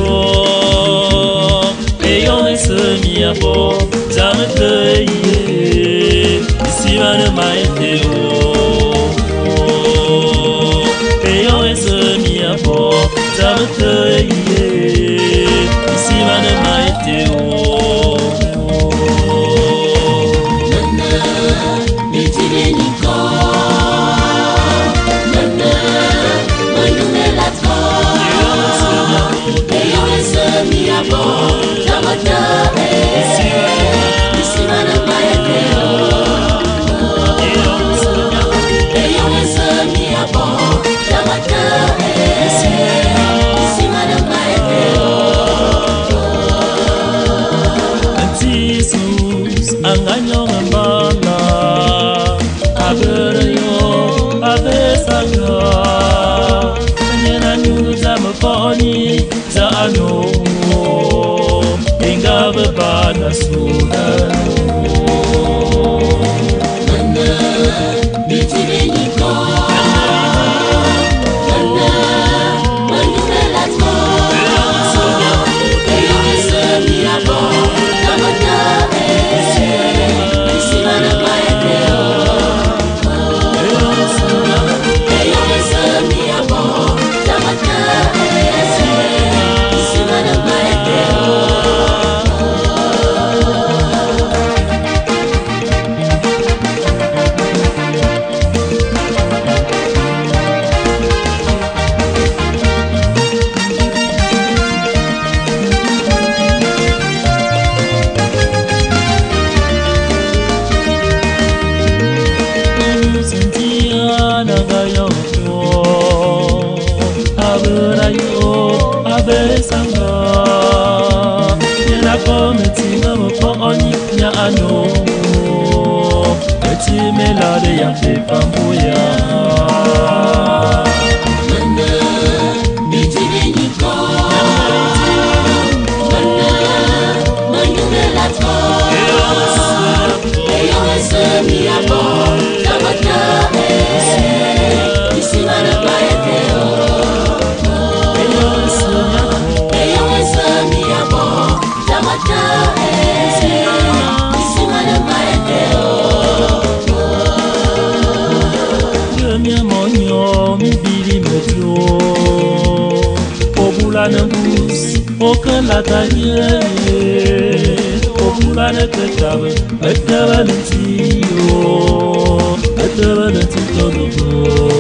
ko eyon esemi abo zamete ye isimane maite o eyon esemi abo zamete ye isimane maite o Anganyo ngambala aberayo abesanga nyena nyungu za maponi za ano ingabe bana sudano nana bitiriniko nana manumela tro eyo esemi abo tamata abesanga yena kometinga moponi nya ano etimelade ya pepambuya nana bitiriniko nana manumela tro eyo esemi abo tamata isimana maete aucun la taille, aucun la table, avec la valentine, avec la valentine.